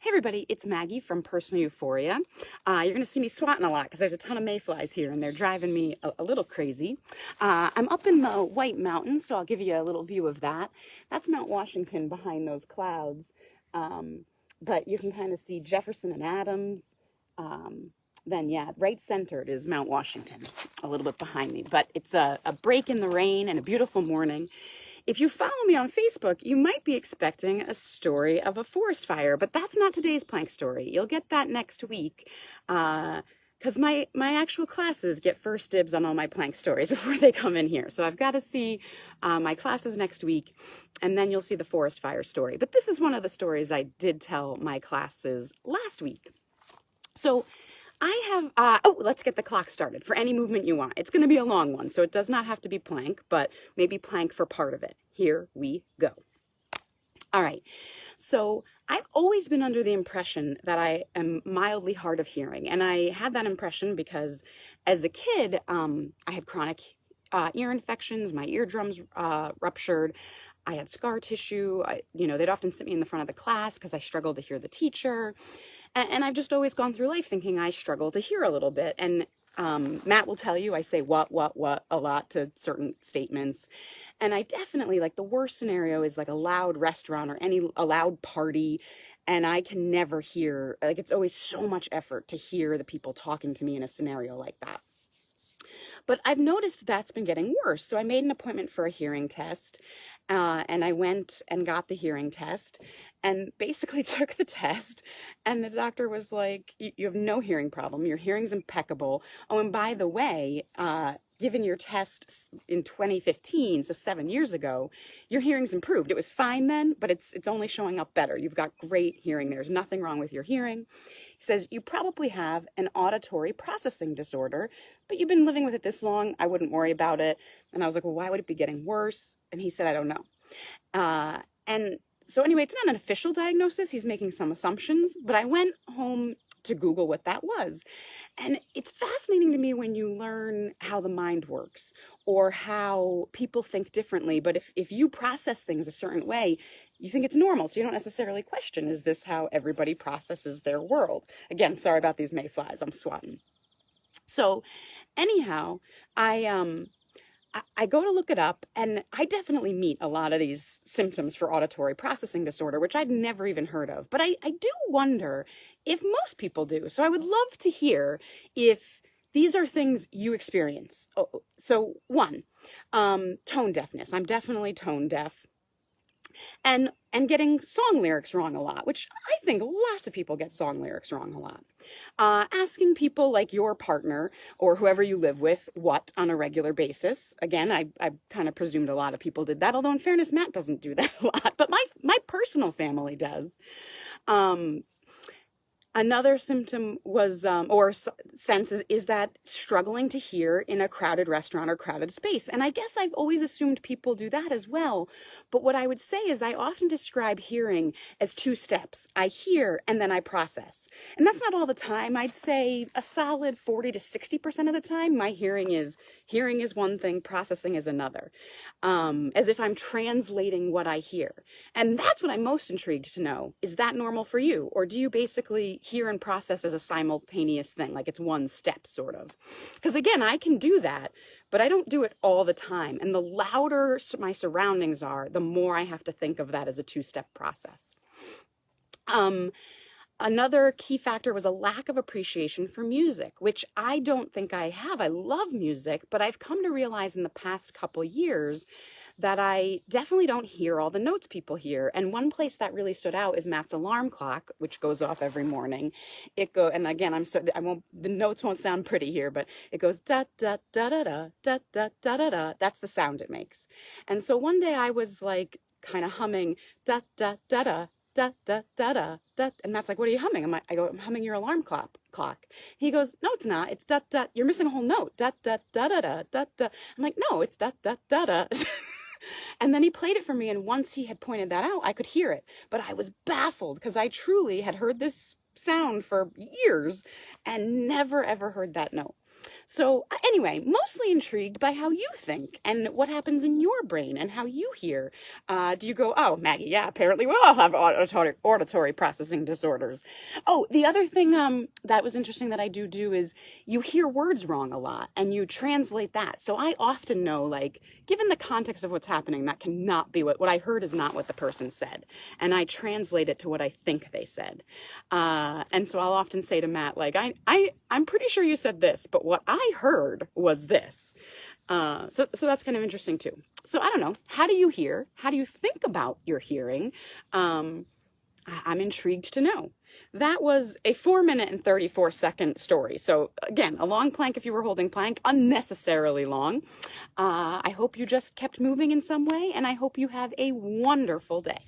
Hey everybody, it's Maggie from Personal Euphoria. You're going to see me swatting a lot because there's a ton of mayflies here and they're driving me a little crazy. I'm up in the White Mountains, so I'll give you a little view of that. That's Mount Washington behind those clouds. But you can kind of see Jefferson and Adams. Then yeah, right centered is Mount Washington, a little bit behind me. But it's a break in the rain and a beautiful morning. If you follow me on Facebook, you might be expecting a story of a forest fire, but that's not today's plank story. You'll get that next week, because my actual classes get first dibs on all my plank stories before they come in here. So I've got to see my classes next week, and then you'll see the forest fire story. But this is one of the stories I did tell my classes last week. So I have, let's get the clock started for any movement you want. It's going to be a long one, so it does not have to be plank, but maybe plank for part of it. Here we go. All right. So I've always been under the impression that I am mildly hard of hearing. And I had that impression because as a kid, I had chronic ear infections. My eardrums ruptured. I had scar tissue. They'd often sit me in the front of the class because I struggled to hear the teacher. And I've just always gone through life thinking I struggle to hear a little bit. And Matt will tell you I say what a lot to certain statements. And I definitely, like, the worst scenario is like a loud restaurant or a loud party. And I can never hear, like, it's always so much effort to hear the people talking to me in a scenario like that. But I've noticed that's been getting worse. So I made an appointment for a hearing test. And I went and got the hearing test and basically took the test. And the doctor was like, you have no hearing problem. Your hearing's impeccable. Oh, and by the way, given your test in 2015, so 7 years ago, your hearing's improved. It was fine then, but it's only showing up better. You've got great hearing. There's nothing wrong with your hearing. He says, you probably have an auditory processing disorder, but you've been living with it this long. I wouldn't worry about it. And I was like, well, why would it be getting worse? And he said, I don't know. And so anyway, it's not an official diagnosis. He's making some assumptions, but I went home to Google what that was. And it's fascinating to me when you learn how the mind works or how people think differently. But if you process things a certain way, you think it's normal. So you don't necessarily question, is this how everybody processes their world? Again, sorry about these mayflies. I'm swatting. So anyhow, I go to look it up, and I definitely meet a lot of these symptoms for auditory processing disorder, which I'd never even heard of. But I do wonder if most people do. So I would love to hear if these are things you experience. Oh, so one, tone deafness. I'm definitely tone deaf. And getting song lyrics wrong a lot, which I think lots of people get song lyrics wrong a lot. Asking people like your partner or whoever you live with what on a regular basis. Again, I kind of presumed a lot of people did that, although in fairness, Matt doesn't do that a lot, but my personal family does. Another symptom was, sense is that struggling to hear in a crowded restaurant or crowded space. And I guess I've always assumed people do that as well. But what I would say is I often describe hearing as two steps. I hear and then I process. And that's not all the time. I'd say a solid 40 to 60% of the time, my hearing is one thing, processing is another. As if I'm translating what I hear. And that's what I'm most intrigued to know. Is that normal for you? Or do you basically hear and process as a simultaneous thing, like it's one step sort of? Because again, I can do that, but I don't do it all the time. And the louder my surroundings are, the more I have to think of that as a two-step process. Another key factor was a lack of appreciation for music, which I don't think I have. I love music, but I've come to realize in the past couple years that I definitely don't hear all the notes people hear. And one place that really stood out is Matt's alarm clock, which goes off every morning. And again, the notes won't sound pretty here, but it goes da da da da da da da da da da. That's the sound it makes. And so one day I was like kind of humming da da da da da da da da da, and Matt's like, "What are you humming?" I go, "I'm humming your alarm clock." He goes, "No, it's not. It's da da. You're missing a whole note. Da da da da da da da." I'm like, "No, it's da da da da." And then he played it for me, and once he had pointed that out, I could hear it. But I was baffled because I truly had heard this sound for years and never ever heard that note. So anyway, mostly intrigued by how you think and what happens in your brain and how you hear. Do you go, oh, Maggie, yeah, apparently we all have auditory processing disorders. Oh, the other thing that was interesting that I do is you hear words wrong a lot and you translate that. So I often know, like, given the context of what's happening, that cannot be what I heard is not what the person said. And I translate it to what I think they said. And so I'll often say to Matt, like, I'm pretty sure you said this, but what I heard was this. So that's kind of interesting too. So I don't know. How do you hear? How do you think about your hearing? I'm intrigued to know. That was a 4-minute and 34-second story. So again, a long plank if you were holding plank, unnecessarily long. I hope you just kept moving in some way, and I hope you have a wonderful day.